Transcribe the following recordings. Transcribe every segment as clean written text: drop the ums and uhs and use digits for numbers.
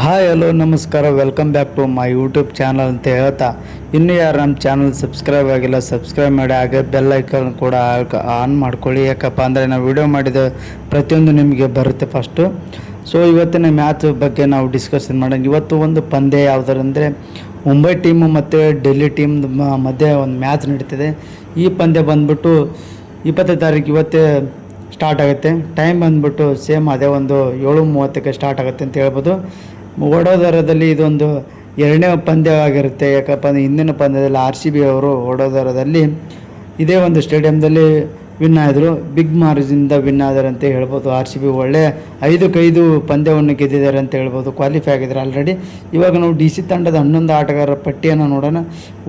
Hi hello ನಮಸ್ಕಾರ, welcome back to my YouTube channel ಅಂತ ಹೇಳ್ತಾ, ಇನ್ನೂ ಯಾರು ನಮ್ಮ ಚಾನಲ್ ಸಬ್ಸ್ಕ್ರೈಬ್ ಆಗಿಲ್ಲ ಸಬ್ಸ್ಕ್ರೈಬ್ ಮಾಡಿ, ಹಾಗೆ ಬೆಲ್ ಐಕನ್ ಕೂಡ ಆನ್ ಮಾಡ್ಕೊಳ್ಳಿ. ಯಾಕಪ್ಪ ಅಂದರೆ ನಾವು ವಿಡಿಯೋ ಮಾಡಿದ ಪ್ರತಿಯೊಂದು ನಿಮಗೆ ಬರುತ್ತೆ ಫಸ್ಟು. ಸೊ ಇವತ್ತಿನ ಮ್ಯಾಚ್ ಬಗ್ಗೆ ನಾವು ಡಿಸ್ಕಷನ್ ಮಾಡೋಣ. ಇವತ್ತು ಒಂದು ಪಂದ್ಯ ಯಾವುದರಂದರೆ ಮುಂಬೈ ಟೀಮು ಮತ್ತು ಡೆಲ್ಲಿ ಟೀಮ್ ಮಧ್ಯೆ ಒಂದು ಮ್ಯಾಚ್ ನಡೀತಿದೆ. ಈ ಪಂದ್ಯ ಬಂದ್ಬಿಟ್ಟು 20ನೇ ತಾರೀಕು ಇವತ್ತೇ ಸ್ಟಾರ್ಟ್ ಆಗುತ್ತೆ. ಟೈಮ್ ಬಂದ್ಬಿಟ್ಟು ಸೇಮ್ ಅದೇ ಒಂದು 7:30ಕ್ಕೆ ಸ್ಟಾರ್ಟ್ ಆಗುತ್ತೆ ಅಂತ ಹೇಳ್ಬೋದು. ವಡೋದರದಲ್ಲಿ ಇದೊಂದು ಎರಡನೇ ಪಂದ್ಯವಾಗಿರುತ್ತೆ. ಯಾಕಪ್ಪ ಅಂದರೆ ಹಿಂದಿನ ಪಂದ್ಯದಲ್ಲಿ RCB ಅವರು ವಡೋದರದಲ್ಲಿ ಇದೇ ಒಂದು ಸ್ಟೇಡಿಯಮ್ದಲ್ಲಿ ವಿನ್ ಆದರು, ಬಿಗ್ ಮಾರ್ಜಿನಿಂದ ವಿನ್ ಆದರು ಅಂತ ಹೇಳ್ಬೋದು. RCB ಒಳ್ಳೆ 5-5 ಪಂದ್ಯವನ್ನು ಗೆದ್ದಿದ್ದಾರೆ ಅಂತ ಹೇಳ್ಬೋದು, ಕ್ವಾಲಿಫೈ ಆಗಿದ್ದಾರೆ ಆಲ್ರೆಡಿ. ಇವಾಗ ನಾವು DC ತಂಡದ 11 ಆಟಗಾರರ ಪಟ್ಟಿಯನ್ನು ನೋಡೋಣ.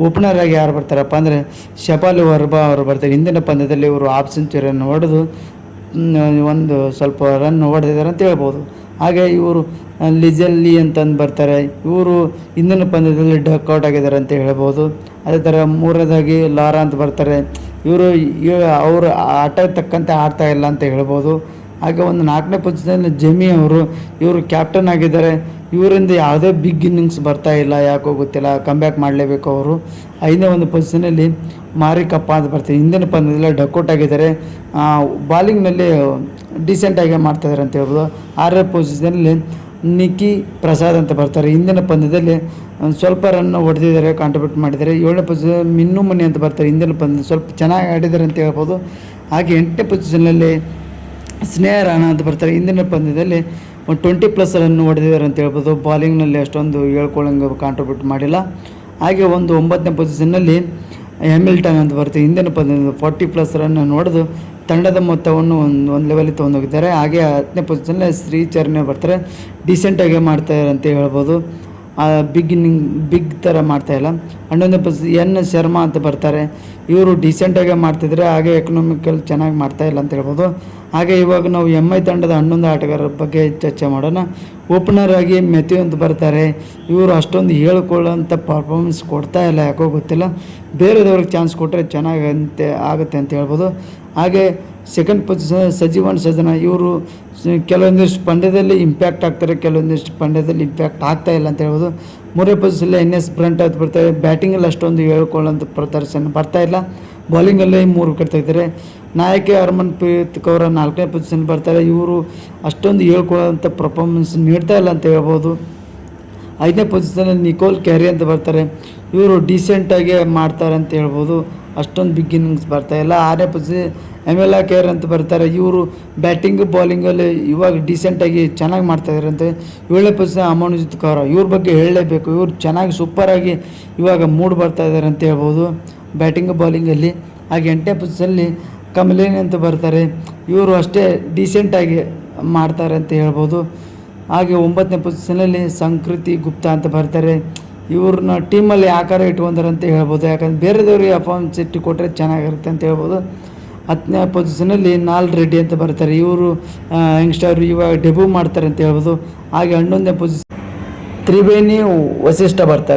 ಓಪನರ್ ಆಗಿ ಯಾರು ಬರ್ತಾರಪ್ಪ ಅಂದರೆ ಶಪಾಲಿ ವರ್ಮಾ ಅವರು ಬರ್ತಾರೆ. ಹಿಂದಿನ ಪಂದ್ಯದಲ್ಲಿ ಇವರು ಹಾಫ್ ಸೆಂಚುರಿಯನ್ನು ಹೊಡೆದು ಒಂದು ಸ್ವಲ್ಪ ರನ್ ಹೊಡೆದಿದ್ದಾರೆ ಅಂತ ಹೇಳ್ಬೋದು. ಹಾಗೆ ಇವರು ಲಿಜಲ್ಲಿ ಅಂತಂದು ಬರ್ತಾರೆ, ಇವರು ಹಿಂದಿನ ಪಂದ್ಯದಲ್ಲಿ ಡಕ್ಔಟ್ ಆಗಿದ್ದಾರೆ ಅಂತ ಹೇಳ್ಬೋದು. ಅದೇ ಥರ ಮೂರನೇದಾಗಿ ಲಾರಾ ಅಂತ ಬರ್ತಾರೆ, ಇವರು ಅವರ ಆಟಕ್ಕೆ ತಕ್ಕಂತೆ ಆಡ್ತಾ ಇಲ್ಲ ಅಂತ ಹೇಳ್ಬೋದು. ಹಾಗೆ ಒಂದು 4ನೇ ಪೊಸಿಷನಲ್ಲಿ ಜೆಮಿ ಅವರು, ಇವರು ಕ್ಯಾಪ್ಟನ್ ಆಗಿದ್ದಾರೆ. ಇವರಿಂದ ಯಾವುದೇ ಬಿಗ್ ಇನ್ನಿಂಗ್ಸ್ ಬರ್ತಾ ಇಲ್ಲ, ಯಾಕೋ ಗೊತ್ತಿಲ್ಲ, ಕಮ್ಬ್ಯಾಕ್ ಮಾಡಲೇಬೇಕು ಅವರು. 5ನೇ ಒಂದು ಪೊಸಿಷನಲ್ಲಿ ಮಾರಿಕಪ್ಪ ಅಂತ ಬರ್ತಾರೆ, ಹಿಂದಿನ ಪಂದ್ಯದಲ್ಲಿ ಡಕ್ಔಟ್ ಆಗಿದ್ದಾರೆ, ಬಾಲಿಂಗ್ನಲ್ಲಿ ಡಿಸೆಂಟಾಗಿ ಮಾಡ್ತಾಯಿದ್ದಾರೆ ಅಂತ ಹೇಳ್ಬೋದು. 6ನೇ ಪೊಸಿಷನಲ್ಲಿ ನಿಕ್ಕಿ ಪ್ರಸಾದ್ ಅಂತ ಬರ್ತಾರೆ, ಹಿಂದಿನ ಪಂದ್ಯದಲ್ಲಿ ಸ್ವಲ್ಪ ರನ್ ಹೊಡೆದಿದ್ದಾರೆ, ಕಾಂಟ್ರಿಬ್ಯೂಟ್ ಮಾಡಿದ್ದಾರೆ. 7ನೇ ಪೊಸಿಷನ್ ಮಿನ್ನು ಮನಿ ಅಂತ ಬರ್ತಾರೆ, ಹಿಂದಿನ ಪಂದ್ಯದಲ್ಲಿ ಸ್ವಲ್ಪ ಚೆನ್ನಾಗಿ ಆಡಿದ್ದಾರೆ ಅಂತ ಹೇಳ್ಬೋದು. ಹಾಗೆ 8ನೇ ಪೊಸಿಷನ್ನಲ್ಲಿ ಸ್ನೇಹ ರಾಣಾ ಅಂತ ಬರ್ತಾರೆ, ಹಿಂದಿನ ಪಂದ್ಯದಲ್ಲಿ ಒಂದು 20+ ರನ್ ಹೊಡೆದಿದ್ದಾರೆ ಅಂತ ಹೇಳ್ಬೋದು. ಬಾಲಿಂಗ್ನಲ್ಲಿ ಅಷ್ಟೊಂದು ಹೇಳ್ಕೊಳ್ಳಂಗೆ ಕಾಂಟ್ರಿಬ್ಯೂಟ್ ಮಾಡಿಲ್ಲ. ಹಾಗೆ ಒಂದು 9ನೇ ಪೊಸಿಷನ್ನಲ್ಲಿ ಹ್ಯಾಮಿಲ್ಟನ್ ಅಂತ ಬರ್ತಾರೆ, ಹಿಂದಿನ ಪಂದ್ಯದಲ್ಲಿ 40+ ರನ್ ಹೊಡೆದು ತಂಡದ ಮೊತ್ತವನ್ನು ಒಂದು ಲೆವೆಲಿಗೆ ತೊಗೊಂಡೋಗಿದ್ದಾರೆ. ಹಾಗೆ 10ನೇ ಪೊಸಿಷನ್ನಲ್ಲಿ ಶ್ರೀಚರಣೆ ಬರ್ತಾರೆ, ಡಿಸೆಂಟಾಗಿ ಮಾಡ್ತಾರೆ ಅಂತ ಹೇಳ್ಬೋದು, ಬಿಗ್ ಥರ ಮಾಡ್ತಾಯಿಲ್ಲ. 11ನೇ ಪೊಸಿಷನ್ N ಶರ್ಮಾ ಅಂತ ಬರ್ತಾರೆ, ಇವರು ಡಿಸೆಂಟಾಗಿ ಮಾಡ್ತಿದ್ದಾರೆ, ಹಾಗೆ ಎಕನಾಮಿಕಲ್ ಚೆನ್ನಾಗಿ ಮಾಡ್ತಾಯಿಲ್ಲ ಅಂತ ಹೇಳ್ಬೋದು. ಹಾಗೆ ಇವಾಗ ನಾವು MI ತಂಡದ 11 ಆಟಗಾರರ ಬಗ್ಗೆ ಚರ್ಚೆ ಮಾಡೋಣ. ಓಪನರ್ ಆಗಿ ಮೆಥ್ಯೂ ಅಂತ ಬರ್ತಾರೆ, ಇವರು ಅಷ್ಟೊಂದು ಹೇಳ್ಕೊಳ್ಳೋಂಥ ಪರ್ಫಾರ್ಮೆನ್ಸ್ ಕೊಡ್ತಾ ಇಲ್ಲ, ಯಾಕೋ ಗೊತ್ತಿಲ್ಲ. ಬೇರೆದವ್ರಿಗೆ ಚಾನ್ಸ್ ಕೊಟ್ಟರೆ ಚೆನ್ನಾಗಂತೆ ಆಗುತ್ತೆ ಅಂತ ಹೇಳ್ಬೋದು. ಹಾಗೆ ಸೆಕೆಂಡ್ ಪೊಸಿಷನ್ ಸಜೀವನ್ ಸಜನ, ಇವರು ಕೆಲವೊಂದಿಷ್ಟು ಪಂದ್ಯದಲ್ಲಿ ಇಂಪ್ಯಾಕ್ಟ್ ಆಗ್ತಾರೆ, ಕೆಲವೊಂದಿಷ್ಟು ಪಂದ್ಯದಲ್ಲಿ ಇಂಪ್ಯಾಕ್ಟ್ ಆಗ್ತಾಯಿಲ್ಲ ಅಂತ ಹೇಳ್ಬೋದು. 3ನೇ ಪೊಸಿಷನಲ್ಲಿ NS ಬ್ರಂಟ್ ಅಂತ ಬರ್ತಾರೆ, ಬ್ಯಾಟಿಂಗಲ್ಲಿ ಅಷ್ಟೊಂದು ಹೇಳ್ಕೊಳ್ಳೋಂಥ ಪ್ರದರ್ಶನ ಬರ್ತಾಯಿಲ್ಲ, ಬೌಲಿಂಗಲ್ಲಿ 3 ವಿಕೆಟ್ ತೆಗೆದಿದ್ದಾರೆ. ನಾಯಕಿ ಹರ್ಮನ್ಪ್ರೀತ್ ಕೌರ್ 4ನೇ ಪೊಸಿಷನ್ ಬರ್ತಾರೆ, ಇವರು ಅಷ್ಟೊಂದು ಹೇಳ್ಕೊಳ್ಳೋಂಥ ಪರ್ಫಾರ್ಮೆನ್ಸ್ ನೀಡ್ತಾ ಇಲ್ಲ ಅಂತ ಹೇಳ್ಬೋದು. 5ನೇ ಪೊಸಿಷನಲ್ಲಿ ನಿಕೋಲ್ ಕ್ಯಾರಿ ಅಂತ ಬರ್ತಾರೆ, ಇವರು ಡಿಸೆಂಟಾಗಿ ಮಾಡ್ತಾರೆ ಅಂತ ಹೇಳ್ಬೋದು, ಅಷ್ಟೊಂದು ಬಿಗ್ ಇನ್ನಿಂಗ್ಸ್ ಬರ್ತಾಯಿಲ್ಲ. 6ನೇ ಪೊಸಿಷನ್ ಎಮೆಲಾ ಕೇರ್ ಅಂತ ಬರ್ತಾರೆ, ಇವರು ಬ್ಯಾಟಿಂಗ್ ಬಾಲಿಂಗಲ್ಲಿ ಇವಾಗ ಡಿಸೆಂಟಾಗಿ ಚೆನ್ನಾಗಿ ಮಾಡ್ತಾಯಿದ್ದಾರೆ ಅಂತ. 7ನೇ ಪೊಸಿಷನ್ ಅಮನ್ಜಿತ್ ಕೌರ್, ಇವ್ರ ಬಗ್ಗೆ ಹೇಳಲೇಬೇಕು, ಇವರು ಚೆನ್ನಾಗಿ ಸೂಪರಾಗಿ ಇವಾಗ ಮೂಡ್ ಬರ್ತಾಯಿದ್ದಾರೆ ಅಂತ ಹೇಳ್ಬೋದು ಬ್ಯಾಟಿಂಗ್ ಬಾಲಿಂಗಲ್ಲಿ. ಹಾಗೆ 8ನೇ ಪೊಸಿಷನಲ್ಲಿ ಕಮಲೇನಿ ಅಂತ ಬರ್ತಾರೆ, ಇವರು ಅಷ್ಟೇ ಡಿಸೆಂಟಾಗಿ ಮಾಡ್ತಾರೆ ಅಂತ ಹೇಳ್ಬೋದು. ಹಾಗೆ 9ನೇ ಪೊಸಿಷನಲ್ಲಿ ಸಂಸ್ಕೃತಿ ಗುಪ್ತಾ ಅಂತ ಬರ್ತಾರೆ, ಇವ್ರನ್ನ ಟೀಮಲ್ಲಿ ಆಕಾರ ಇಟ್ಕೊಂಡಾರೆ ಅಂತ ಹೇಳ್ಬೋದು, ಯಾಕಂದರೆ ಬೇರೆದವ್ರಿಗೆ ಪರ್ಫಾರ್ಮೆನ್ಸ್ ಇಟ್ಟು ಕೊಟ್ಟರೆ ಚೆನ್ನಾಗಿರುತ್ತೆ ಅಂತ ಹೇಳ್ಬೋದು. 10ನೇ ಪೊಸಿಷನಲ್ಲಿ ನಾಲ್ ರೆಡ್ಡಿ ಅಂತ ಬರ್ತಾರೆ, ಇವರು ಯಂಗ್ಸ್ಟರ್ ಇವಾಗ ಡೆಬ್ಯೂ ಮಾಡ್ತಾರೆ ಅಂತ ಹೇಳ್ಬೋದು. ಹಾಗೆ 11ನೇ ಪೊಸಿಷನ್ ತ್ರಿವೇಣಿ ವಸಿಷ್ಠ ಬರ್ತಾರೆ.